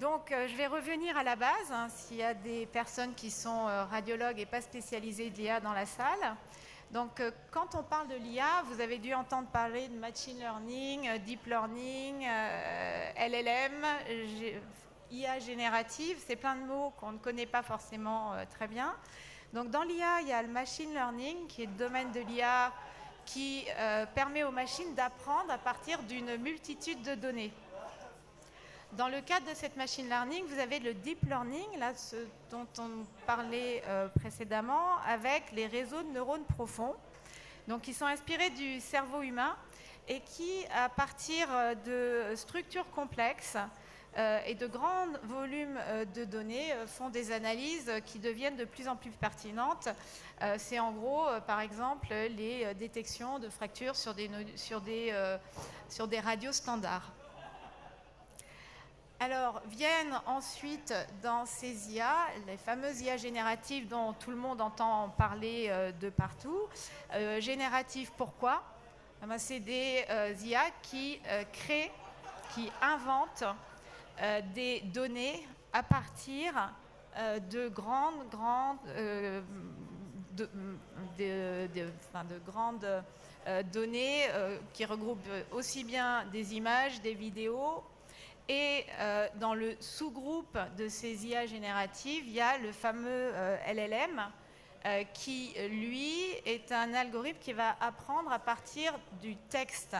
Donc, je vais revenir à la base, hein, s'il y a des personnes qui sont radiologues et pas spécialisées de l'IA dans la salle. Donc, quand on parle de l'IA, vous avez dû entendre parler de machine learning, deep learning, LLM, IA générative. C'est plein de mots qu'on ne connaît pas forcément très bien. Donc, dans l'IA, il y a le machine learning, qui est le domaine de l'IA qui permet aux machines d'apprendre à partir d'une multitude de données. Dans le cadre de cette machine learning, vous avez le deep learning, là, ce dont on parlait précédemment, avec les réseaux de neurones profonds, donc qui sont inspirés du cerveau humain et qui, à partir de structures complexes et de grands volumes de données, font des analyses qui deviennent de plus en plus pertinentes. C'est en gros, par exemple, les détections de fractures sur des radios standards. Alors, viennent ensuite dans ces IA, les fameuses IA génératives dont tout le monde entend parler de partout. Génératives, pourquoi ? C'est des IA qui créent, qui inventent des données à partir de grandes données qui regroupent aussi bien des images, des vidéos. Et dans le sous-groupe de ces IA génératives, il y a le fameux LLM qui, lui, est un algorithme qui va apprendre à partir du texte.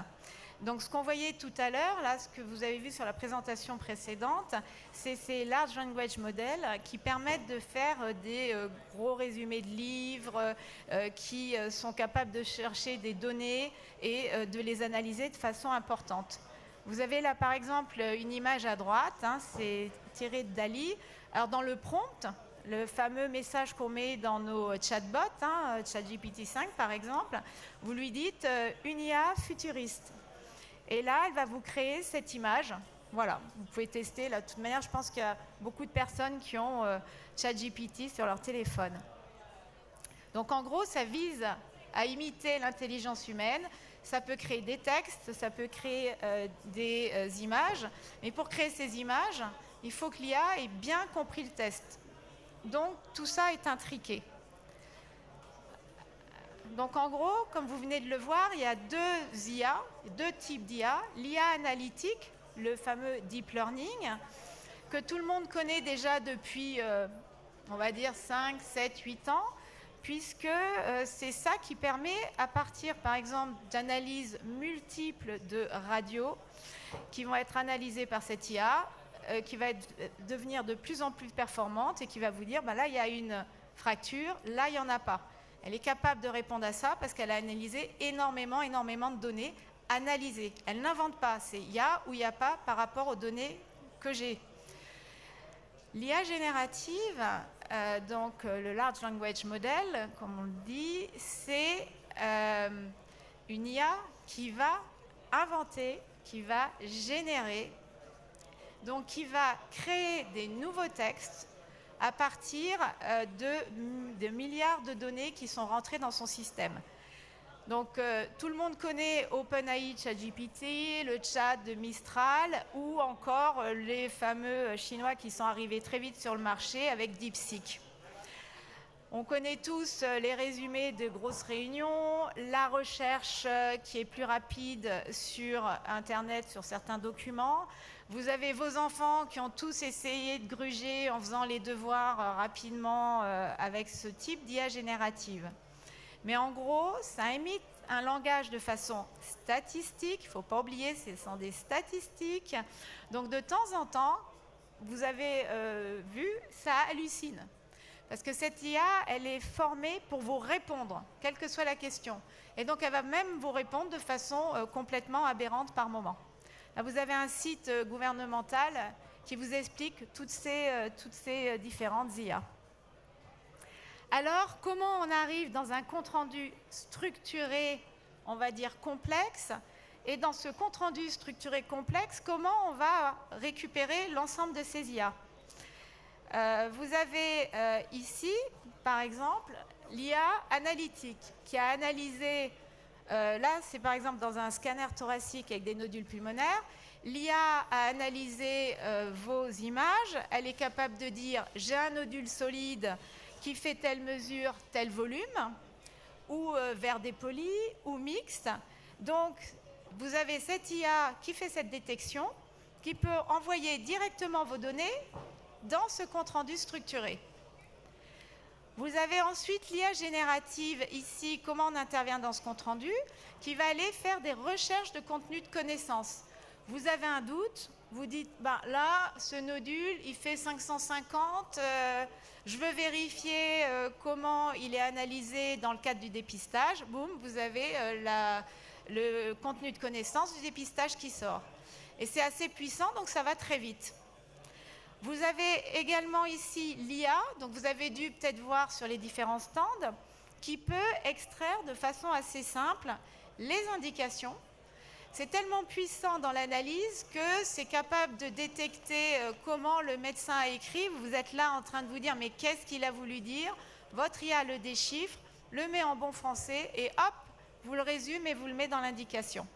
Donc, ce qu'on voyait tout à l'heure, là, ce que vous avez vu sur la présentation précédente, c'est ces Large Language Models qui permettent de faire des gros résumés de livres, qui sont capables de chercher des données et de les analyser de façon importante. Vous avez là, par exemple, une image à droite, hein, c'est tiré de DALL-E. Alors, dans le prompt, le fameux message qu'on met dans nos chatbots, hein, ChatGPT-5 par exemple, vous lui dites une IA futuriste. Et là, elle va vous créer cette image. Voilà, vous pouvez tester. Là, de toute manière, je pense qu'il y a beaucoup de personnes qui ont ChatGPT sur leur téléphone. Donc, en gros, ça vise à imiter l'intelligence humaine. Ça peut créer des textes, ça peut créer des images. Mais pour créer ces images, il faut que l'IA ait bien compris le test. Donc, tout ça est intriqué. Donc, en gros, comme vous venez de le voir, il y a deux types d'IA. L'IA analytique, le fameux deep learning, que tout le monde connaît déjà depuis, on va dire, 5, 7, 8 ans, puisque c'est ça qui permet, à partir, par exemple, d'analyses multiples de radios qui vont être analysées par cette IA, qui va devenir de plus en plus performante et qui va vous dire, là, il y a une fracture, là, il n'y en a pas. Elle est capable de répondre à ça parce qu'elle a analysé énormément de données analysées. Elle n'invente pas, c'est il y a ou il n'y a pas par rapport aux données que j'ai. L'IA générative, donc le Large Language Model, comme on le dit, c'est une IA qui va inventer, qui va générer, donc qui va créer des nouveaux textes à partir de milliards de données qui sont rentrées dans son système. Donc, tout le monde connaît OpenAI, ChatGPT, le chat de Mistral ou encore les fameux Chinois qui sont arrivés très vite sur le marché avec DeepSeek. On connaît tous les résumés de grosses réunions, la recherche qui est plus rapide sur Internet, sur certains documents. Vous avez vos enfants qui ont tous essayé de gruger en faisant les devoirs rapidement avec ce type d'IA générative. Mais en gros, ça imite un langage de façon statistique. Il ne faut pas oublier, ce sont des statistiques. Donc de temps en temps, vous avez vu, ça hallucine. Parce que cette IA, elle est formée pour vous répondre, quelle que soit la question. Et donc, elle va même vous répondre de façon complètement aberrante par moment. Là, vous avez un site gouvernemental qui vous explique toutes ces différentes IA. Alors, comment on arrive dans un compte-rendu structuré, on va dire complexe, et dans ce compte-rendu structuré complexe, comment on va récupérer l'ensemble de ces IA ? Vous avez ici, par exemple, l'IA analytique qui a analysé, là c'est par exemple dans un scanner thoracique avec des nodules pulmonaires, L'IA a analysé vos images, elle est capable de dire j'ai un nodule solide qui fait telle mesure, tel volume, ou verre dépoli, ou mixte. Donc, vous avez cette IA qui fait cette détection, qui peut envoyer directement vos données dans ce compte-rendu structuré. Vous avez ensuite l'IA générative, ici, comment on intervient dans ce compte-rendu, qui va aller faire des recherches de contenu de connaissances. Vous avez un doute, vous dites, là, ce nodule, il fait 550, je veux vérifier comment il est analysé dans le cadre du dépistage. Boum, vous avez le contenu de connaissance du dépistage qui sort. Et c'est assez puissant, donc ça va très vite. Vous avez également ici l'IA, donc vous avez dû peut-être voir sur les différents stands, qui peut extraire de façon assez simple les indications. C'est tellement puissant dans l'analyse que c'est capable de détecter comment le médecin a écrit. Vous êtes là en train de vous dire, mais qu'est-ce qu'il a voulu dire? Votre IA le déchiffre, le met en bon français et hop, vous le résume et vous le met dans l'indication.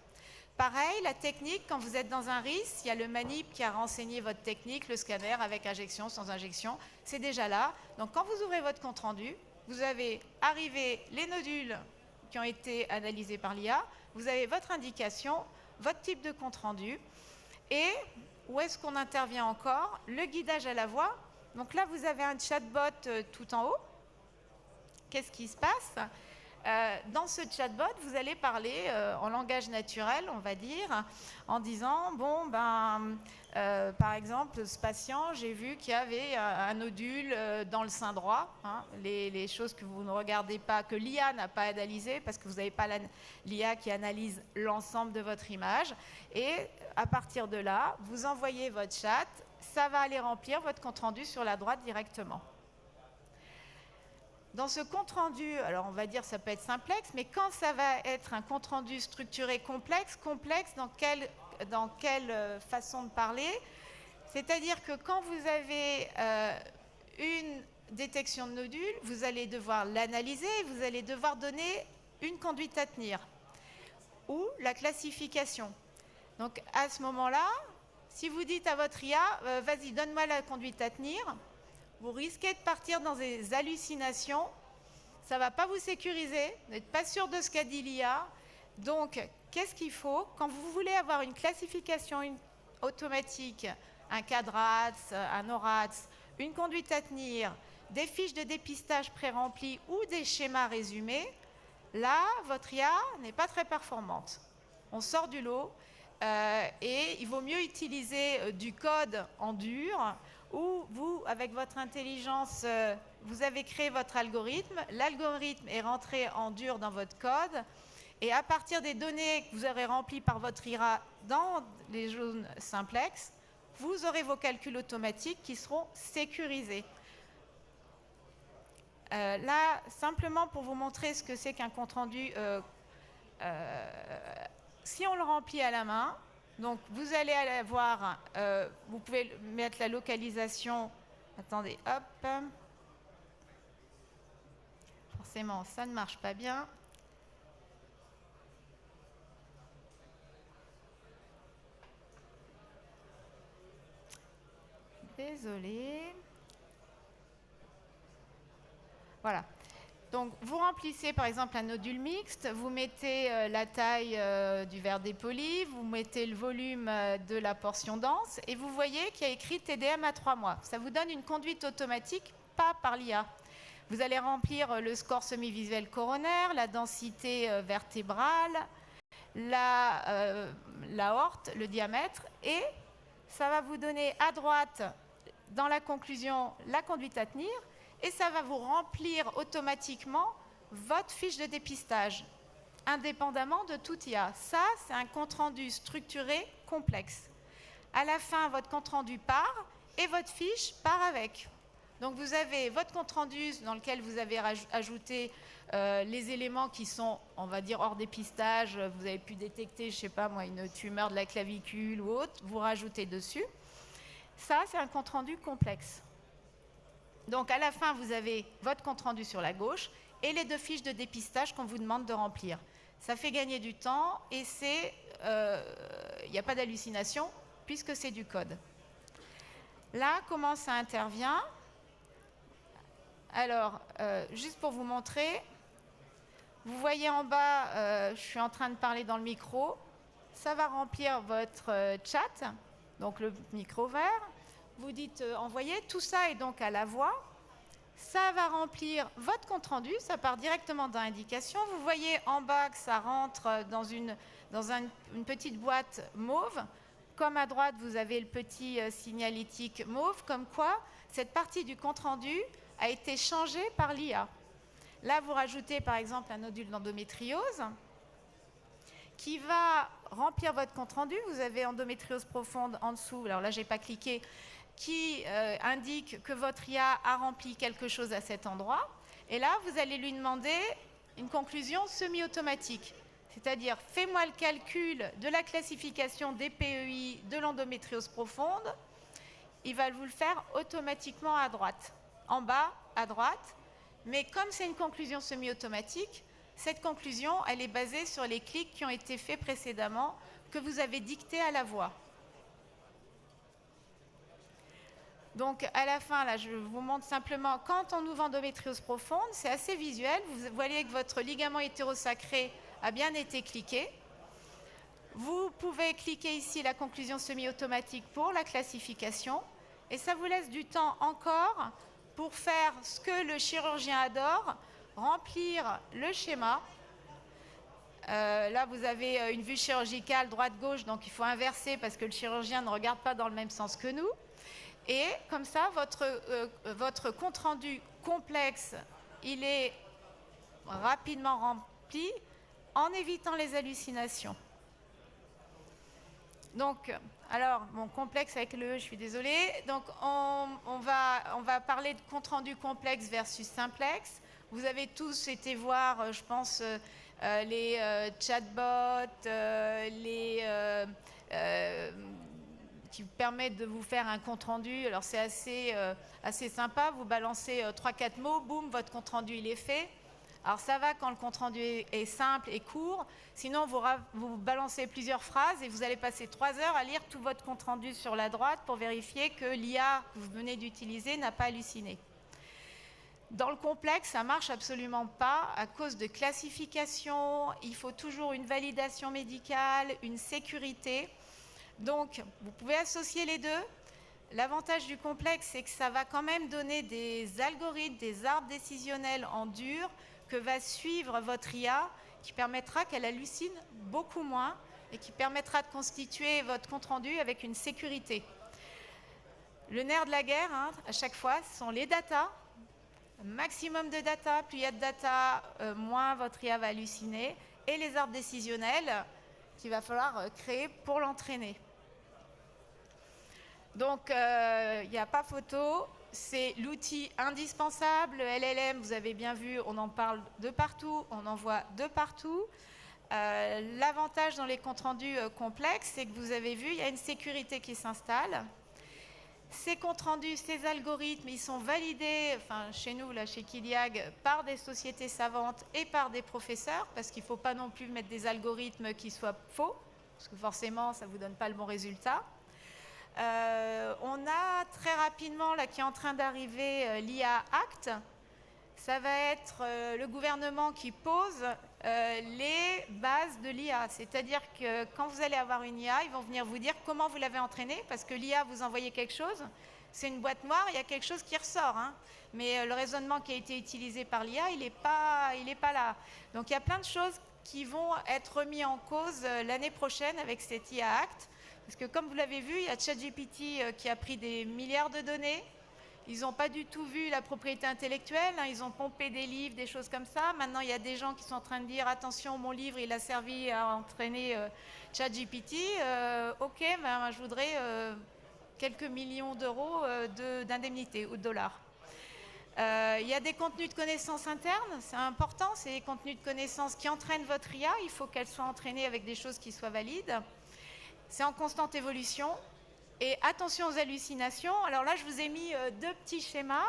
Pareil, la technique, quand vous êtes dans un RIS, il y a le manip qui a renseigné votre technique, le scanner avec injection, sans injection, c'est déjà là. Donc quand vous ouvrez votre compte-rendu, vous avez arrivé les nodules qui ont été analysés par l'IA, vous avez votre indication, votre type de compte-rendu, et où est-ce qu'on intervient encore? Le guidage à la voix. Donc là, vous avez un chatbot tout en haut. Qu'est-ce qui se passe? Dans ce chatbot, vous allez parler en langage naturel, on va dire, en disant, par exemple, ce patient, j'ai vu qu'il y avait un nodule dans le sein droit, hein, les choses que vous ne regardez pas, que l'IA n'a pas analysées, parce que vous n'avez pas l'IA qui analyse l'ensemble de votre image. Et à partir de là, vous envoyez votre chat, ça va aller remplir votre compte-rendu sur la droite directement. Dans ce compte-rendu, alors on va dire ça peut être simplex, mais quand ça va être un compte-rendu structuré complexe dans quelle façon de parler? C'est-à-dire que quand vous avez une détection de nodule, vous allez devoir l'analyser, vous allez devoir donner une conduite à tenir ou la classification. Donc à ce moment-là, si vous dites à votre IA, vas-y, donne-moi la conduite à tenir, vous risquez de partir dans des hallucinations, ça ne va pas vous sécuriser, vous n'êtes pas sûr de ce qu'a dit l'IA. Donc, qu'est-ce qu'il faut? Quand vous voulez avoir une classification automatique, un CADRATS, un ORATS, une conduite à tenir, des fiches de dépistage pré-remplies ou des schémas résumés, là, votre IA n'est pas très performante. On sort du lot et il vaut mieux utiliser du code en dur, où vous, avec votre intelligence, vous avez créé votre algorithme, l'algorithme est rentré en dur dans votre code, et à partir des données que vous aurez remplies par votre IA dans les zones simplex, vous aurez vos calculs automatiques qui seront sécurisés. Là, simplement pour vous montrer ce que c'est qu'un compte-rendu, si on le remplit à la main, donc, vous allez avoir, vous pouvez mettre la localisation. Attendez, hop. Forcément, ça ne marche pas bien. Désolée. Voilà. Donc, vous remplissez par exemple un nodule mixte, vous mettez la taille du verre dépoli, vous mettez le volume de la portion dense et vous voyez qu'il y a écrit TDM à 3 mois. Ça vous donne une conduite automatique, pas par l'IA. Vous allez remplir le score semi-visuel coronaire, la densité vertébrale, l'aorte, le diamètre, et ça va vous donner à droite, dans la conclusion, la conduite à tenir, et ça va vous remplir automatiquement votre fiche de dépistage, indépendamment de tout IA. Ça, c'est un compte-rendu structuré complexe. À la fin, votre compte-rendu part et votre fiche part avec. Donc vous avez votre compte-rendu dans lequel vous avez ajouté les éléments qui sont, on va dire, hors dépistage. Vous avez pu détecter, je ne sais pas moi, une tumeur de la clavicule ou autre, vous rajoutez dessus. Ça, c'est un compte-rendu complexe. Donc à la fin, vous avez votre compte-rendu sur la gauche et les 2 fiches de dépistage qu'on vous demande de remplir. Ça fait gagner du temps et c'est il n'y a pas d'hallucination puisque c'est du code. Là, comment ça intervient? Alors, juste pour vous montrer, vous voyez en bas, je suis en train de parler dans le micro, ça va remplir votre chat, donc le micro vert. Vous dites envoyer, tout ça est donc à la voix. Ça va remplir votre compte-rendu, ça part directement dans l'indication. Vous voyez en bas que ça rentre dans une petite boîte mauve. Comme à droite, vous avez le petit signalétique mauve, comme quoi cette partie du compte-rendu a été changée par l'IA. Là, vous rajoutez par exemple un nodule d'endométriose qui va remplir votre compte-rendu. Vous avez endométriose profonde en dessous, alors là, je n'ai pas cliqué, qui indique que votre IA a rempli quelque chose à cet endroit. Et là, vous allez lui demander une conclusion semi-automatique. C'est-à-dire, fais-moi le calcul de la classification des PEI de l'endométriose profonde. Il va vous le faire automatiquement à droite. En bas, à droite. Mais comme c'est une conclusion semi-automatique, cette conclusion, elle est basée sur les clics qui ont été faits précédemment, que vous avez dictés à la voix. Donc, à la fin, là, je vous montre simplement, quand on ouvre endométriose profonde, c'est assez visuel. Vous voyez que votre ligament hétérosacré a bien été cliqué. Vous pouvez cliquer ici la conclusion semi-automatique pour la classification. Et ça vous laisse du temps encore pour faire ce que le chirurgien adore, remplir le schéma. Là, vous avez une vue chirurgicale droite-gauche, donc il faut inverser parce que le chirurgien ne regarde pas dans le même sens que nous. Et comme ça, votre compte-rendu complexe, il est rapidement rempli en évitant les hallucinations. Donc, alors, mon complexe avec le E, je suis désolée. Donc, on va parler de compte-rendu complexe versus simplex. Vous avez tous été voir, je pense, les chatbots, qui permettent de vous faire un compte-rendu. Alors, c'est assez sympa. Vous balancez 3-4 mots, boum, votre compte-rendu, il est fait. Alors, ça va quand le compte-rendu est simple et court. Sinon, vous balancez plusieurs phrases et vous allez passer 3 heures à lire tout votre compte-rendu sur la droite pour vérifier que l'IA que vous venez d'utiliser n'a pas halluciné. Dans le complexe, ça ne marche absolument pas à cause de classification. Il faut toujours une validation médicale, une sécurité. Donc, vous pouvez associer les deux. L'avantage du complexe, c'est que ça va quand même donner des algorithmes, des arbres décisionnels en dur que va suivre votre IA, qui permettra qu'elle hallucine beaucoup moins et qui permettra de constituer votre compte-rendu avec une sécurité. Le nerf de la guerre, à chaque fois, ce sont les datas. Maximum de data, plus il y a de data, moins votre IA va halluciner. Et les arbres décisionnels qu'il va falloir créer pour l'entraîner. Donc, il n'y a pas photo. C'est l'outil indispensable. Le LLM, vous avez bien vu, on en parle de partout, on en voit de partout. L'avantage dans les comptes rendus complexes, c'est que vous avez vu, il y a une sécurité qui s'installe. Ces comptes rendus, ces algorithmes, ils sont validés, enfin, chez nous, là, chez Kiliag, par des sociétés savantes et par des professeurs, parce qu'il ne faut pas non plus mettre des algorithmes qui soient faux, parce que forcément, ça ne vous donne pas le bon résultat. On a très rapidement, là, qui est en train d'arriver, l'IA Act. Ça va être le gouvernement qui pose les bases de l'IA. C'est-à-dire que quand vous allez avoir une IA, ils vont venir vous dire comment vous l'avez entraînée, parce que l'IA, vous envoyez quelque chose, c'est une boîte noire, il y a quelque chose qui ressort. Mais le raisonnement qui a été utilisé par l'IA, il n'est pas là. Donc il y a plein de choses qui vont être remises en cause l'année prochaine avec cette IA Act. Parce que comme vous l'avez vu, il y a ChatGPT qui a pris des milliards de données. Ils n'ont pas du tout vu la propriété intellectuelle. Ils ont pompé des livres, des choses comme ça. Maintenant, il y a des gens qui sont en train de dire « Attention, mon livre, il a servi à entraîner ChatGPT. Ok, ben, je voudrais quelques millions d'euros d'indemnité ou de dollars. » Il y a des contenus de connaissances internes. C'est important. C'est des contenus de connaissances qui entraînent votre IA. Il faut qu'elle soit entraînée avec des choses qui soient valides. C'est en constante évolution. Et attention aux hallucinations. Alors là, je vous ai mis 2 petits schémas.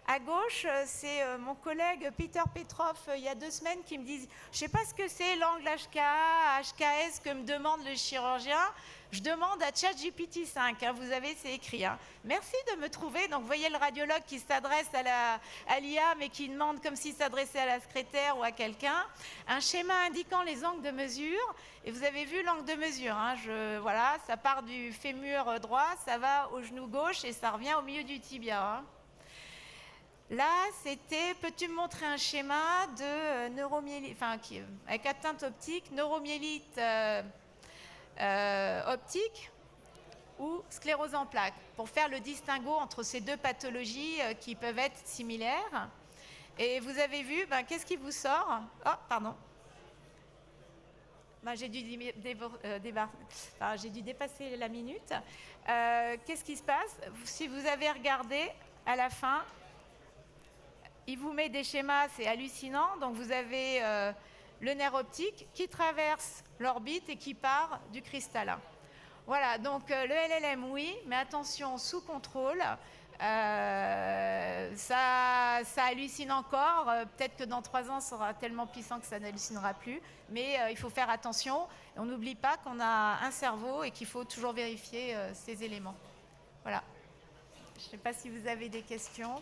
À gauche, c'est mon collègue Peter Petrov, il y a 2 semaines, qui me dit « Je ne sais pas ce que c'est l'angle HKA, HKS que me demande le chirurgien. Je demande à ChatGPT 5. Hein, vous avez, c'est écrit. Hein. Merci de me trouver. » Donc, vous voyez le radiologue qui s'adresse à l'IA, mais qui demande comme s'il s'adressait à la secrétaire ou à quelqu'un. Un schéma indiquant les angles de mesure. Et vous avez vu l'angle de mesure. Hein, voilà, ça part du fémur droit, ça va au genou gauche et ça revient au milieu du tibia. Hein. Là, c'était, peux-tu me montrer un schéma de neuromyélite, avec atteinte optique, neuromyélite optique ou sclérose en plaques, pour faire le distinguo entre ces 2 pathologies qui peuvent être similaires. Et vous avez vu, qu'est-ce qui vous sort? Oh, pardon. J'ai dû dépasser la minute. Qu'est-ce qui se passe? Si vous avez regardé, à la fin, il vous met des schémas, c'est hallucinant. Donc vous avez le nerf optique qui traverse l'orbite et qui part du cristallin. Voilà, donc le LLM, oui, mais attention, sous contrôle. Ça hallucine encore. Peut-être que dans 3 ans, ça sera tellement puissant que ça n'hallucinera plus. Mais il faut faire attention. On n'oublie pas qu'on a un cerveau et qu'il faut toujours vérifier ces éléments. Voilà. Je ne sais pas si vous avez des questions.